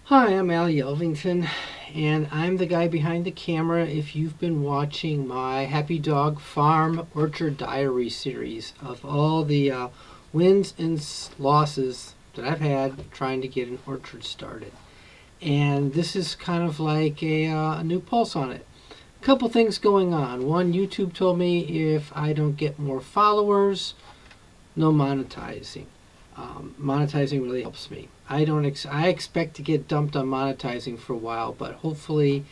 Hi, I'm Al Yelvington, and I'm the guy behind the camera if you've been watching my Happy Dog Farm Orchard Diary series of all the wins and losses that I've had trying to get an orchard started. And this is kind of like a new pulse on it. A couple things going on. One, YouTube told me if I don't get more followers, no monetizing. Monetizing really helps me. I expect to get dumped on monetizing for a while, but hopefully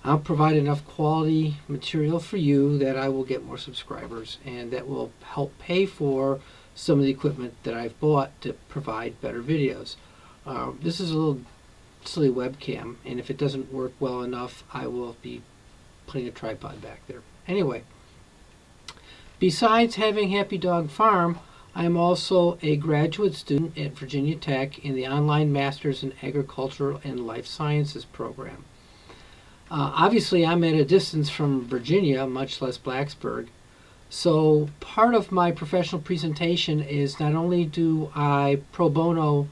I'll provide enough quality material for you that I will get more subscribers, and that will help pay for some of the equipment that I've bought to provide better videos. This is a little silly webcam, and if it doesn't work well enough, I will be putting a tripod back there. Anyway, besides having Happy Dog Farm, I'm also a graduate student at Virginia Tech in the online Masters in Agricultural and Life Sciences program. Obviously, I'm at a distance from Virginia, much less Blacksburg. So part of my professional presentation is not only do I pro bono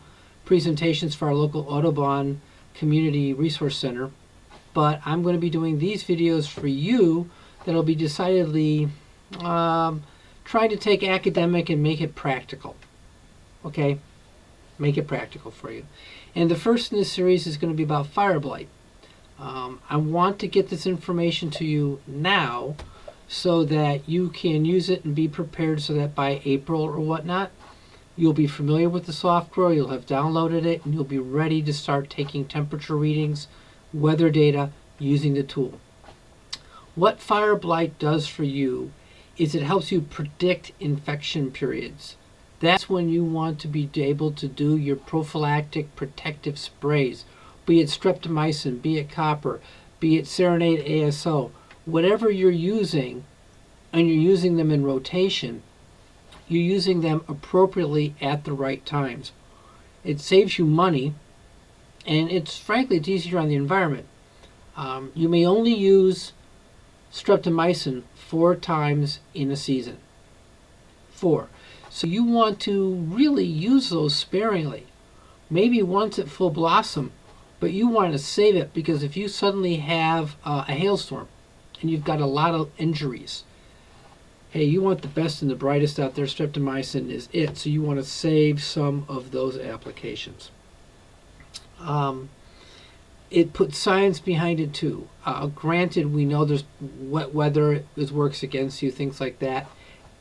presentations for our local Audubon Community Resource Center, but I'm going to be doing these videos for you that'll be decidedly trying to take academic and make it practical. Okay? Make it practical for you. And the first in this series is going to be about fire blight. I want to get this information to you now so that you can use it and be prepared so that by April or whatnot, you'll be familiar with the software, you'll have downloaded it, and you'll be ready to start taking temperature readings, weather data, using the tool. What fire blight does for you is it helps you predict infection periods. That's when you want to be able to do your prophylactic protective sprays, be it streptomycin, be it copper, be it Serenade ASO. Whatever you're using, and you're using them in rotation, you're using them appropriately at the right times. It saves you money, and frankly, it's easier on the environment. You may only use streptomycin 4 times in a season. 4. So you want to really use those sparingly. Maybe once at full blossom, but you want to save it because if you suddenly have a hailstorm and you've got a lot of injuries, hey, you want the best and the brightest out there. Streptomycin is it. So you want to save some of those applications. It puts science behind it too. Granted, we know there's wet weather, it works against you, things like that.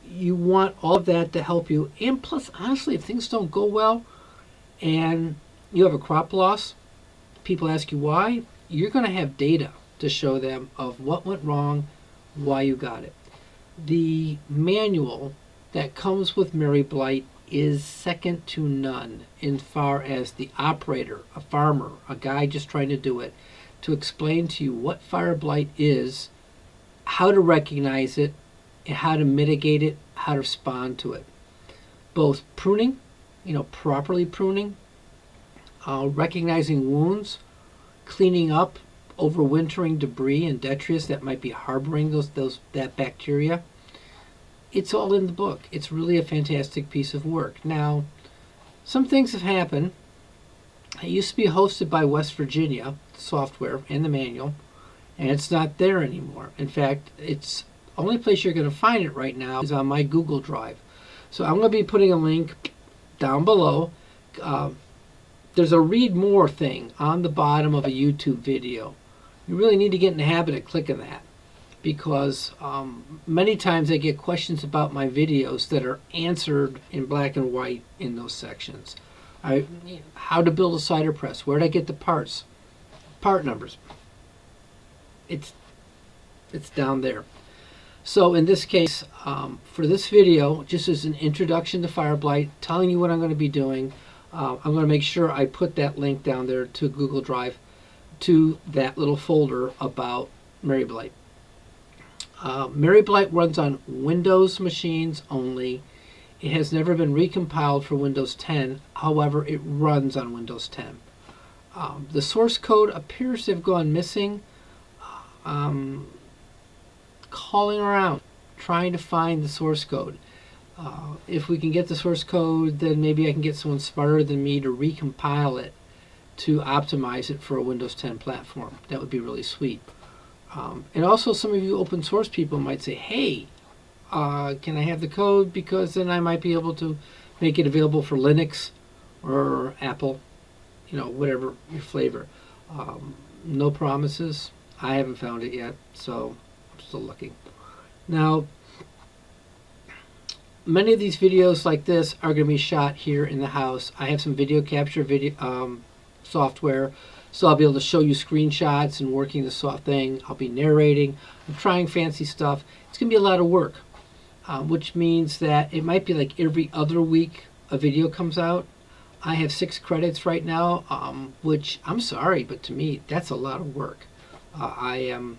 You want all of that to help you. And plus, honestly, if things don't go well and you have a crop loss, people ask you why, you're going to have data to show them of what went wrong, why you got it. The manual that comes with MaryBlyt is second to none in far as the operator, a farmer, a guy just trying to do it, to explain to you what fire blight is, how to recognize it, and how to mitigate it, how to respond to it. Both pruning, properly pruning, recognizing wounds, cleaning up overwintering debris and detritus that might be harboring that bacteria. It's all in the book. It's really a fantastic piece of work. Now, some things have happened. It used to be hosted by West Virginia, the software and the manual, and it's not there anymore. In fact, it's the only place you're going to find it right now is on my Google Drive. So I'm going to be putting a link down below. There's a read more thing on the bottom of a YouTube video. You really need to get in the habit of clicking that, because many times I get questions about my videos that are answered in black and white in those sections. How to build a cider press, where did I get the parts, part numbers. It's down there. So in this case, for this video, just as an introduction to fire blight, telling you what I'm going to be doing, I'm going to make sure I put that link down there to Google Drive, to that little folder about MaryBlyt. MaryBlyt runs on Windows machines only. It has never been recompiled for Windows 10. However, it runs on Windows 10. The source code appears to have gone missing. Calling around, trying to find the source code. If we can get the source code, then maybe I can get someone smarter than me to recompile it to optimize it for a Windows 10 platform. That would be really sweet. And also some of you open source people might say, hey, can I have the code, because then I might be able to make it available for Linux or Apple, whatever your flavor. No promises. I haven't found it yet, so I'm still looking. Now, many of these videos like this are going to be shot here in the house. I have some video capture software, so I'll be able to show you screenshots and working the thing. I'll be narrating. I'm trying fancy stuff. It's going to be a lot of work, which means that it might be like every other week a video comes out. I have 6 credits right now, which I'm sorry, but to me that's a lot of work. I'm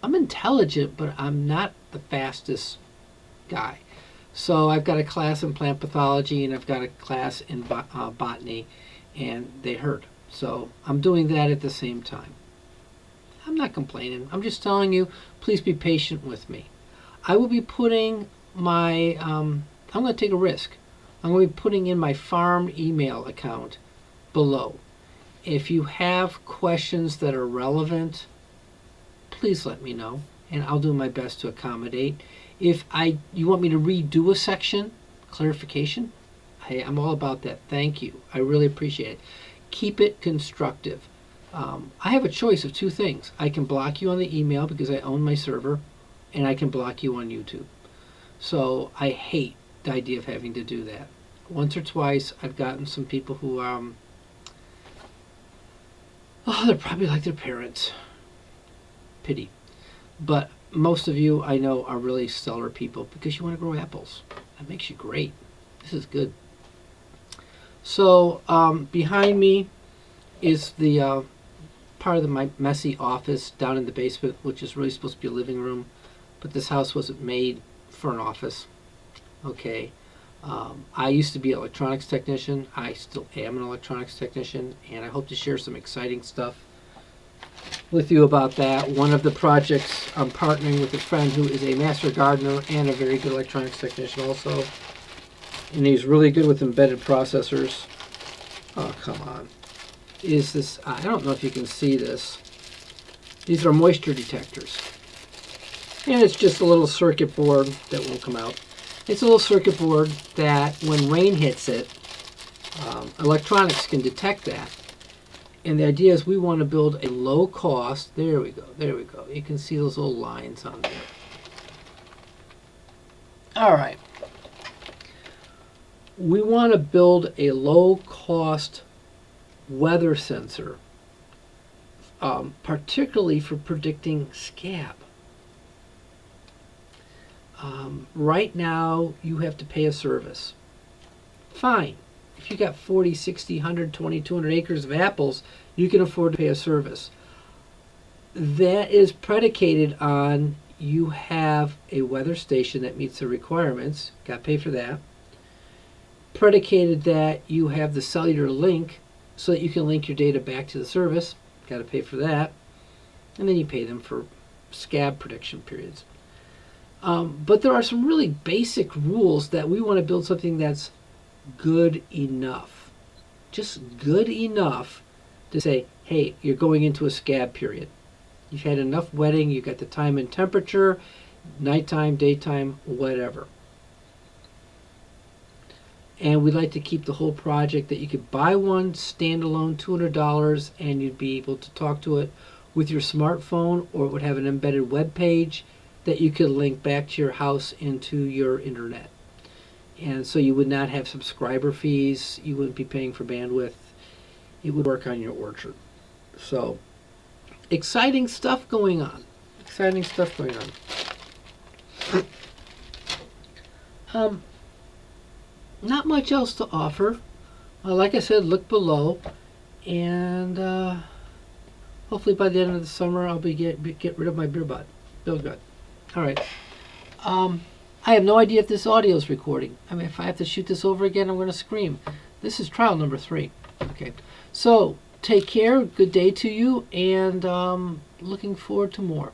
intelligent, but I'm not the fastest guy. So I've got a class in plant pathology and I've got a class in botany, and they hurt. So I'm doing that at the same time. I'm not complaining. I'm just telling you, please be patient with me. I will be putting my, I'm going to take a risk. I'm going to be putting in my farm email account below. If you have questions that are relevant, please let me know, and I'll do my best to accommodate. If you want me to redo a section, clarification, hey, I'm all about that. Thank you. I really appreciate it. Keep it constructive. I have a choice of 2 things. I can block you on the email because I own my server, and I can block you on YouTube. So I hate the idea of having to do that. Once or twice I've gotten some people who they're probably like their parents. Pity. But most of you I know are really stellar people because you want to grow apples. That makes you great. This is good. So behind me is the part of my messy office down in the basement, which is really supposed to be a living room, but this house wasn't made for an office. Okay. I used to be an electronics technician. I still am an electronics technician, and I hope to share some exciting stuff with you about that. One of the projects, I'm partnering with a friend who is a master gardener and a very good electronics technician also, and he's really good with embedded processors. Oh, come on. Is this, I don't know if you can see this. These are moisture detectors. And it's just a little circuit board that won't come out. It's a little circuit board that when rain hits it, electronics can detect that. And the idea is we want to build a low cost, there we go, you can see those little lines on there. Alright, we want to build a low cost weather sensor, particularly for predicting scab. Right now you have to pay a service. Fine. If you got 40, 60, 120, 200 acres of apples, you can afford to pay a service. That is predicated on you have a weather station that meets the requirements. Got to pay for that. Predicated that you have the cellular link so that you can link your data back to the service. Got to pay for that. And then you pay them for scab prediction periods. But there are some really basic rules that we want to build something that's good enough. Just good enough to say, hey, you're going into a scab period. You've had enough wetting, you've got the time and temperature, nighttime, daytime, whatever. And we'd like to keep the whole project that you could buy one standalone $200 and you'd be able to talk to it with your smartphone, or it would have an embedded web page that you could link back to your house into your internet. And so you would not have subscriber fees, you wouldn't be paying for bandwidth, it would work on your orchard. So, exciting stuff going on. Exciting stuff going on. Not much else to offer. Like I said, look below, and hopefully by the end of the summer I'll be get rid of my beer gut. All right. I have no idea if this audio is recording. I mean, if I have to shoot this over again, I'm going to scream. This is trial number 3. Okay. So, take care. Good day to you, and looking forward to more.